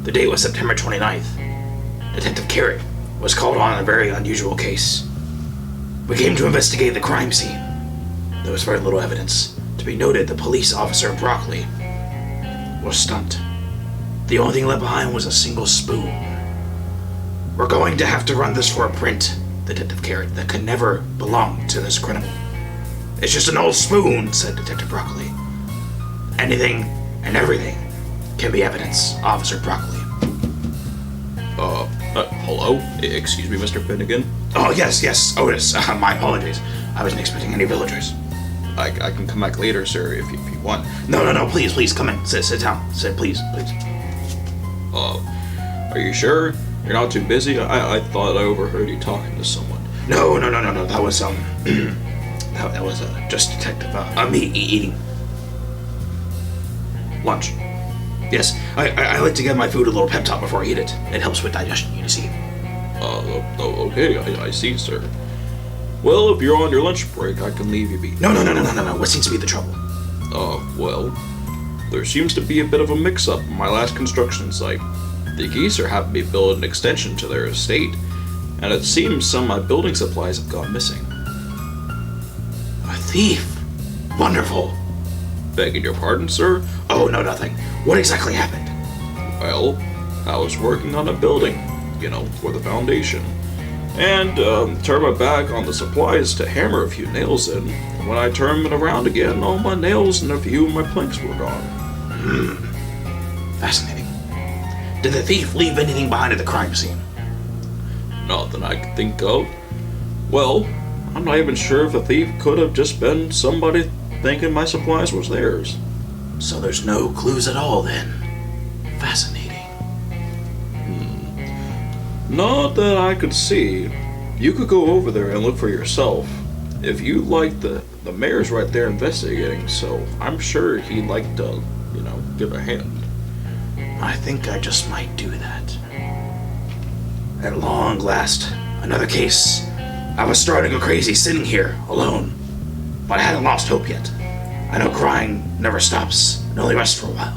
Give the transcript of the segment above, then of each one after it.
The date was September 29th. Detective Carrot was called on a very unusual case. We came to investigate the crime scene. There was very little evidence. To be noted, the police officer Broccoli was stunned. The only thing left behind was a single spoon. We're going to have to run this for a print, Detective Carrot, that could never belong to this criminal. It's just an old spoon, said Detective Broccoli. Anything and everything can be evidence, Officer Broccoli. Hello? Excuse me, Mr. Finnigan? Oh, yes, Otis. My apologies. I wasn't expecting any villagers. I can come back later, sir, if you want. No, please, come in. Sit down. Please. Are you sure? You're not too busy? I thought I overheard you talking to someone. No. That was, that was, just Detective, me eating lunch. Yes, I like to give my food a little pep talk before I eat it. It helps with digestion, you see. Okay, I see, sir. Well, if you're on your lunch break, I can leave you be. No. What seems to be the trouble? Well, there seems to be a bit of a mix-up in my last construction site. The geese are having me build an extension to their estate, and it seems some of my building supplies have gone missing. A thief? Wonderful. Begging your pardon, sir? Oh, no, nothing. What exactly happened? Well, I was working on a building, for the foundation, and turned my back on the supplies to hammer a few nails in. When I turned it around again, all my nails and a few of my planks were gone. Fascinating. Did the thief leave anything behind at the crime scene? Not that I could think of. Well, I'm not even sure if the thief could have just been somebody thinking my supplies was theirs. So there's no clues at all, then. Fascinating. Not that I could see. You could go over there and look for yourself. If you like, the mayor's right there investigating, so I'm sure he'd like to, give a hand. I think I just might do that. At long last, another case. I was starting to go crazy sitting here, alone. But I hadn't lost hope yet. I know crying never stops, and only rests for a while.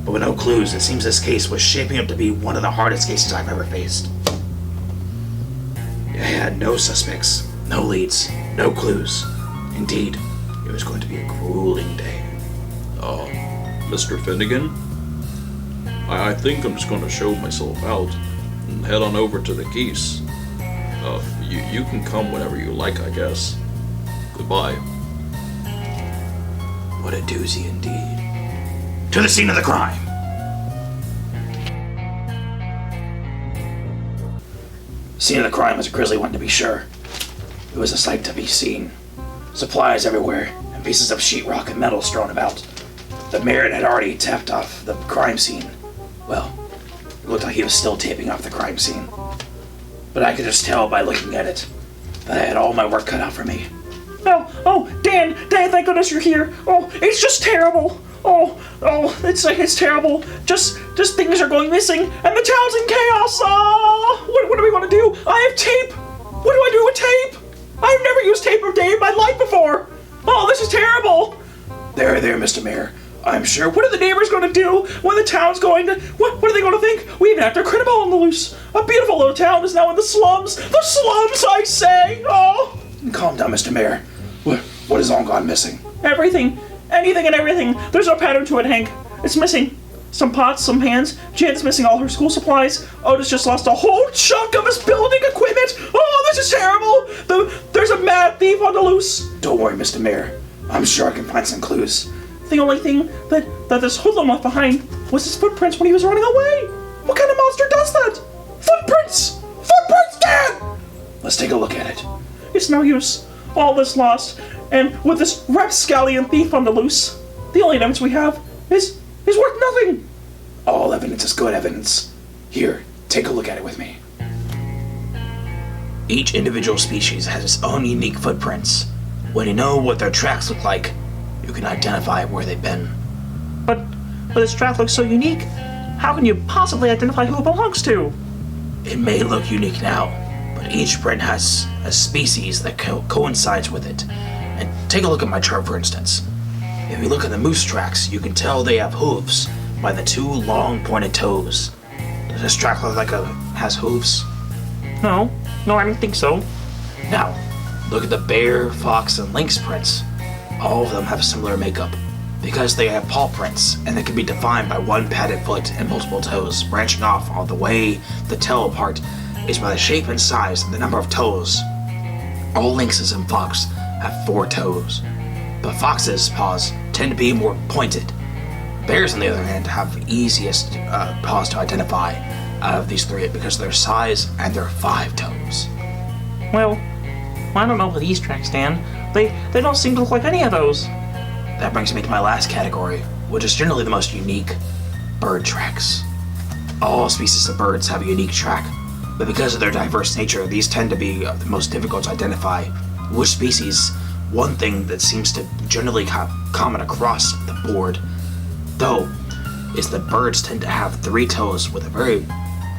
But with no clues, it seems this case was shaping up to be one of the hardest cases I've ever faced. I had no suspects, no leads, no clues. Indeed, it was going to be a grueling day. Mr. Finnigan? I think I'm just going to show myself out and head on over to the geese. You can come whenever you like, I guess. Goodbye. What a doozy indeed. To the scene of the crime! Scene of the crime was a grisly one, to be sure. It was a sight to be seen. Supplies everywhere, and pieces of sheetrock and metal strewn about. The mayor had already tapped off the crime scene. Well, it looked like he was still taping off the crime scene. But I could just tell by looking at it that I had all my work cut out for me. Oh, Dan, thank goodness you're here. Oh, it's just terrible. It's terrible. Just things are going missing, and the town's in chaos. What do we want to do? I have tape. What do I do with tape? I've never used tape a day in my life before. Oh, this is terrible. There, Mr. Mayor. I'm sure. What are the neighbors going to do when the town's going to... What are they going to think? We even have to criminal on the loose. A beautiful little town is now in the slums. The slums, I say! Oh! Calm down, Mr. Mayor. What has all gone missing? Everything. Anything and everything. There's no pattern to it, Hank. It's missing some pots, some pans. Janet's missing all her school supplies. Otis just lost a whole chunk of his building equipment. Oh, this is terrible. There's a mad thief on the loose. Don't worry, Mr. Mayor. I'm sure I can find some clues. The only thing that this hoodlum left behind was his footprints when he was running away. What kind of monster does that? Footprints! Footprints, Dad! Let's take a look at it. It's no use. All this lost, and with this rapscallion thief on the loose, the only evidence we have is worth nothing. All evidence is good evidence. Here, take a look at it with me. Each individual species has its own unique footprints. When you know what their tracks look like, you can identify where they've been. But this track looks so unique. How can you possibly identify who it belongs to? It may look unique now, but each print has a species that coincides with it. And take a look at my chart, for instance. If you look at the moose tracks, you can tell they have hooves by the two long pointed toes. Does this track look like has hooves? No, I don't think so. Now, look at the bear, fox, and lynx prints. All of them have similar makeup, because they have paw prints, and they can be defined by one padded foot and multiple toes, branching off all the way the tail part is by the shape and size and the number of toes. All lynxes and fox have 4 toes, but foxes' paws tend to be more pointed. Bears, on the other hand, have the easiest paws to identify out of these 3 because of their size and their 5 toes. Well, I don't know about these tracks, Dan. They don't seem to look like any of those. That brings me to my last category, which is generally the most unique: bird tracks. All species of birds have a unique track, but because of their diverse nature, these tend to be the most difficult to identify. Which species, one thing that seems to generally have common across the board, though, is that birds tend to have 3 toes with a very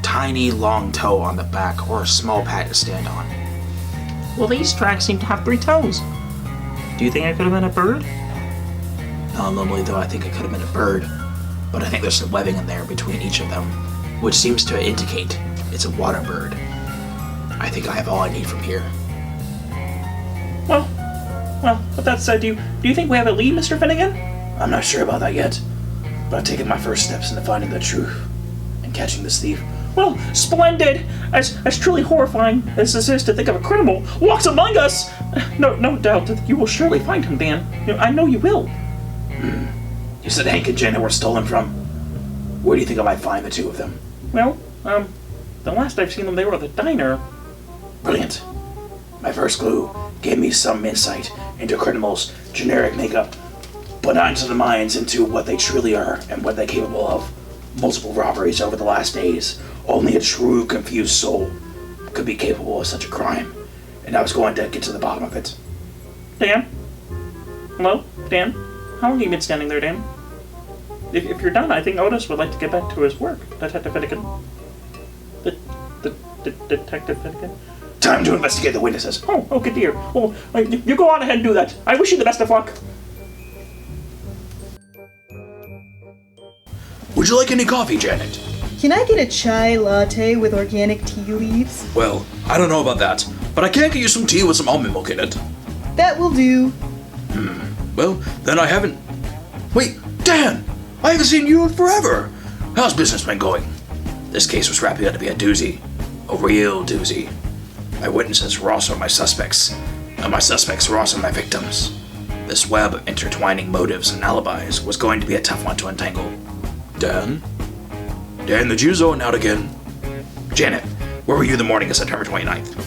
tiny long toe on the back or a small pad to stand on. Well, these tracks seem to have 3 toes. Do you think it could have been a bird? Normally, though, I think it could have been a bird, but I think there's some webbing in there between each of them, which seems to indicate it's a water bird. I think I have all I need from here. Well, with that said, do you think we have a lead, Mr. Finnigan? I'm not sure about that yet, but I've taken my first steps into finding the truth and catching this thief. Well, splendid! As truly horrifying as this is to think of a criminal walks among us, no doubt that you will surely find him, Dan. I know you will. You said Hank and Janet were stolen from. Where do you think I might find the 2 of them? Well, the last I've seen them, they were at the diner. Brilliant. My first clue gave me some insight into criminals' generic makeup, but not into the minds into what they truly are and what they're capable of. Multiple robberies over the last days. Only a true confused soul could be capable of such a crime, and I was going to get to the bottom of it. Dan? Hello? Dan? How long have you been standing there, Dan? If you're done, I think Otis would like to get back to his work, Detective Finnigan. Detective Finnigan? Time to investigate the witnesses. Oh, good dear. Well, you go on ahead and do that. I wish you the best of luck. Would you like any coffee, Janet? Can I get a chai latte with organic tea leaves? Well, I don't know about that, but I can get you some tea with some almond milk in it. That will do. Well, then I haven't... Wait, Dan! I haven't seen you in forever! How's business been going? This case was wrapping up to be a doozy. A real doozy. My witnesses were also my suspects, and my suspects were also my victims. This web of intertwining motives and alibis was going to be a tough one to untangle. Dan, the Jews owe out again. Janet, where were you the morning of September 29th?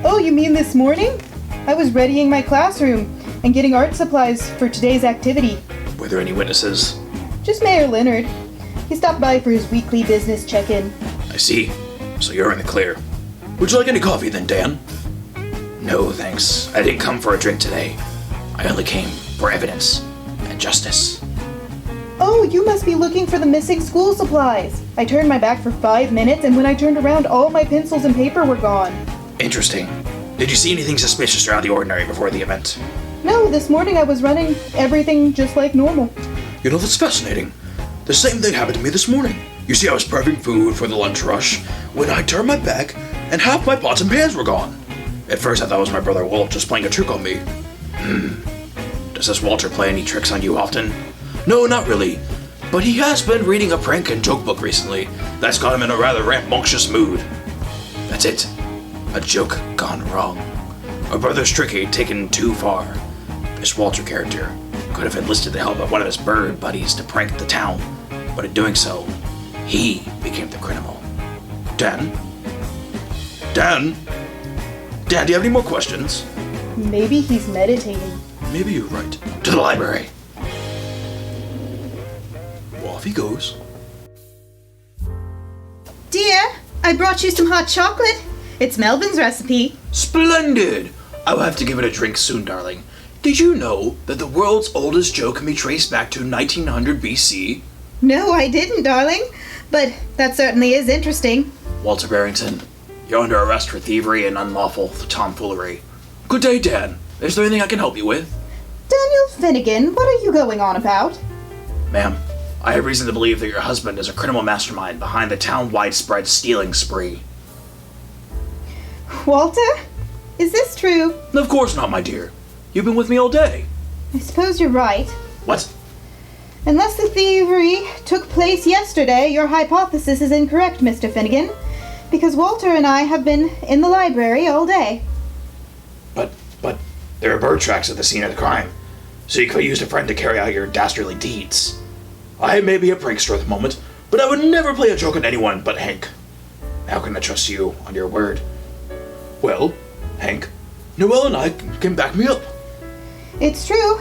Oh, you mean this morning? I was readying my classroom and getting art supplies for today's activity. Were there any witnesses? Just Mayor Leonard. He stopped by for his weekly business check-in. I see. So you're in the clear. Would you like any coffee then, Dan? No, thanks. I didn't come for a drink today. I only came for evidence and justice. Oh, you must be looking for the missing school supplies. I turned my back for 5 minutes, and when I turned around, all my pencils and paper were gone. Interesting. Did you see anything suspicious or out of the ordinary before the event? No, this morning I was running everything just like normal. You know, that's fascinating. The same thing happened to me this morning. You see, I was prepping food for the lunch rush when I turned my back and half my pots and pans were gone. At first I thought it was my brother Walt just playing a trick on me. Does this Walter play any tricks on you often? No, not really. But he has been reading a prank and joke book recently that's got him in a rather rambunctious mood. That's it. A joke gone wrong. My brother's trick taken too far. This Walter character could have enlisted the help of one of his bird buddies to prank the town, but in doing so, he became the criminal. Dan? Dan, do you have any more questions? Maybe he's meditating. Maybe you're right. To the library. Well, off he goes. Dear, I brought you some hot chocolate. It's Melvin's recipe. Splendid! I'll have to give it a drink soon, darling. Did you know that the world's oldest joke can be traced back to 1900 BC? No, I didn't, darling. But that certainly is interesting. Walter Bearington, you're under arrest for thievery and unlawful tomfoolery. Good day, Dan. Is there anything I can help you with? Daniel Finnigan, what are you going on about? Ma'am, I have reason to believe that your husband is a criminal mastermind behind the town-wide spread stealing spree. Walter? Is this true? Of course not, my dear. You've been with me all day. I suppose you're right. What? Unless the thievery took place yesterday, your hypothesis is incorrect, Mr. Finnigan. Because Walter and I have been in the library all day. But there are bird tracks at the scene of the crime. So you could have used a friend to carry out your dastardly deeds. I may be a prankster at the moment, but I would never play a joke on anyone but Hank. How can I trust you on your word? Well, Hank, Noel and I can back me up. It's true.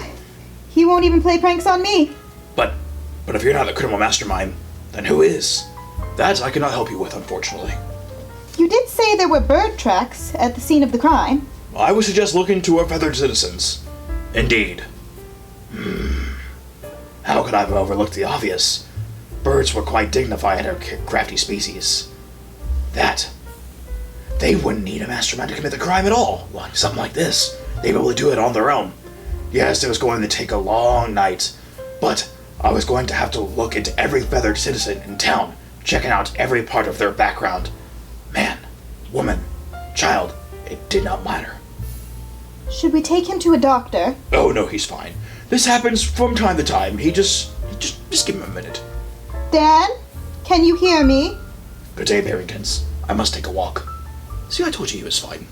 He won't even play pranks on me. But if you're not the criminal mastermind, then who is? That I cannot help you with, unfortunately. You did say there were bird tracks at the scene of the crime. I would suggest looking to our feathered citizens. Indeed. How could I have overlooked the obvious? Birds were quite dignified and crafty species. They wouldn't need a mastermind to commit the crime at all. Like something like this, they'd be able to do it on their own. Yes, it was going to take a long night, but I was going to have to look into every feathered citizen in town, checking out every part of their background. Man, woman, child, it did not matter. Should we take him to a doctor? Oh no, he's fine. This happens from time to time. Just give him a minute. Dan, can you hear me? Good day, Bearingtons. I must take a walk. See, I told you he was fine.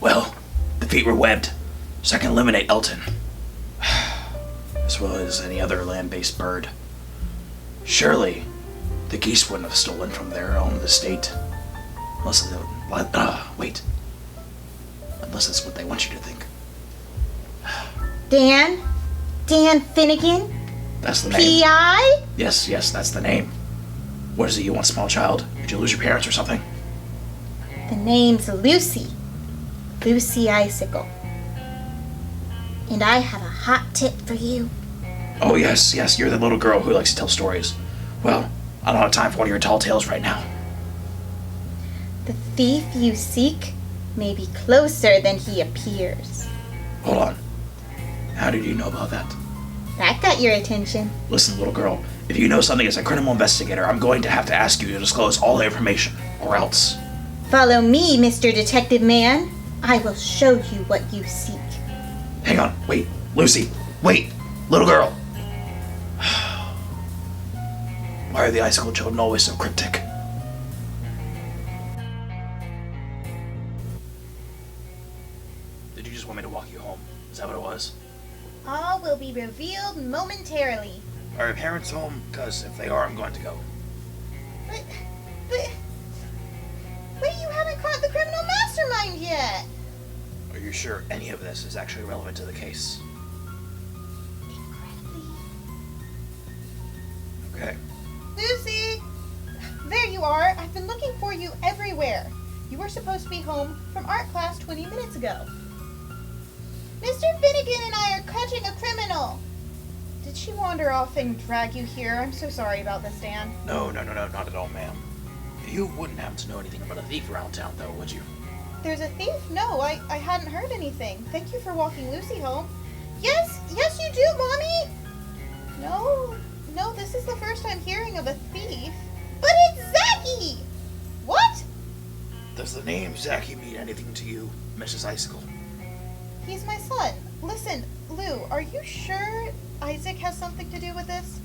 Well, the feet were webbed, so I can eliminate Elton. As well as any other land-based bird. Surely, the geese wouldn't have stolen from their own estate. Unless wait. Unless that's what they want you to think. Dan Finnigan? That's the name. P.I.? Yes, that's the name. What is it, you want, small child? Did you lose your parents or something? The name's Lucy. Lucy Icicle. And I have a hot tip for you. Oh, yes, you're the little girl who likes to tell stories. Well, I don't have time for one of your tall tales right now. The thief you seek may be closer than he appears. Hold on. How did you know about that? That got your attention. Listen, little girl, if you know something as a criminal investigator, I'm going to have to ask you to disclose all the information, or else. Follow me, Mr. Detective Man. I will show you what you seek. Hang on, wait, Lucy, wait, little girl. Why are the Icicle children always so cryptic? Did you just want me to walk you home? Is that what it was? All will be revealed momentarily. Are your parents home? Because if they are, I'm going to go. But you haven't caught the criminal mastermind yet. Are you sure any of this is actually relevant to the case? Incredibly. Okay. Lucy! There you are. I've been looking for you everywhere. You were supposed to be home from art class 20 minutes ago. Mr. Finnigan and I are catching a criminal. Did she wander off and drag you here? I'm so sorry about this, Dan. No, not at all, ma'am. You wouldn't happen to know anything about a thief around town, though, would you? there's a thief? No, I hadn't heard anything. Thank you for walking Lucy home. Yes, you do, Mommy! No, this is the first I'm hearing of a thief. But it's Zachy! What? Does the name Zachy mean anything to you, Mrs. Icicle? He's my son. Listen, Lou, are you sure Isaac has something to do with this?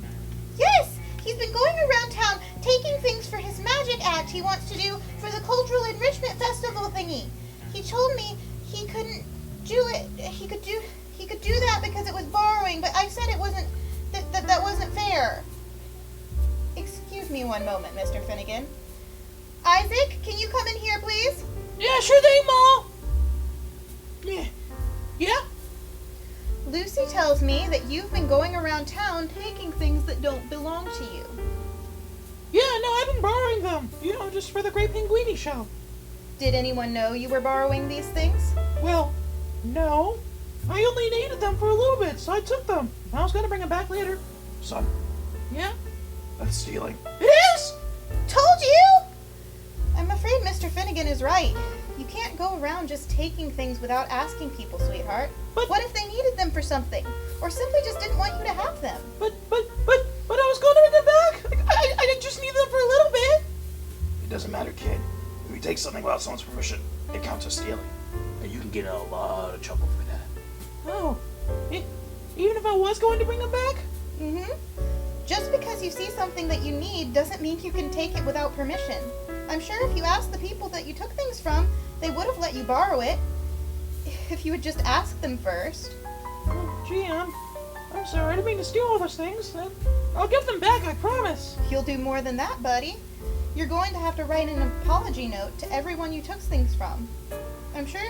Yes! He's been going around town taking things for his magic act he wants to do for the cultural enrichment festival thingy. He told me he couldn't do it. He could do that because it was borrowing, but I said it wasn't that wasn't fair. Excuse me one moment, Mr. Finnigan. Isaac, can you come in here, please? Yeah, sure thing, Ma. Yeah? Lucy tells me that you've been going around town taking things that don't belong to you. Yeah, no, I've been borrowing them. Just for the Great Pinguini show. Did anyone know you were borrowing these things? Well, no. I only needed them for a little bit, so I took them. I was gonna bring them back later. Son, Yeah? that's stealing. It is! Told you! I'm afraid Mr. Finnigan is right. You can't go around just taking things without asking people, sweetheart. But- what if they needed them for something? Or simply just didn't want you to have them? But I was gonna bring them back. I just need them for a little bit. It doesn't matter, kid. If you take something without someone's permission, it counts as stealing. And you can get in a lot of trouble for that. Oh, even if I was going to bring them back? Mm-hmm. Just because you see something that you need doesn't mean you can take it without permission. I'm sure if you asked the people that you took things from, they would have let you borrow it. If you had just asked them first. Oh, gee, I'm sorry. I didn't mean to steal all those things. I'll give them back, I promise. You'll do more than that, buddy. You're going to have to write an apology note to everyone you took things from. I'm sure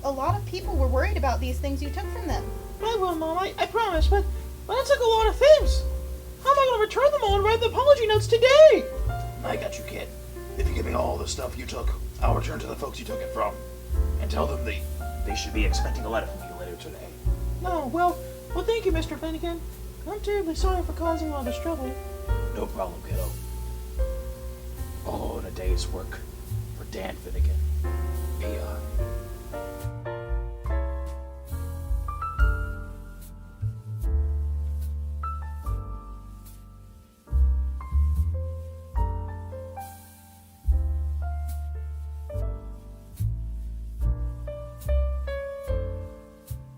a lot of people were worried about these things you took from them. I will, Mom. I promise. But that took a lot of things. How am I going to return them all and write the apology notes today? I got you, kid. If you give me all the stuff you took, I'll return to the folks you took it from. And tell them they should be expecting a letter from you later today. No, well, thank you, Mr. Finnigan. I'm terribly sorry for causing all this trouble. No problem, kiddo. All in a day's work for Dan Finnigan. He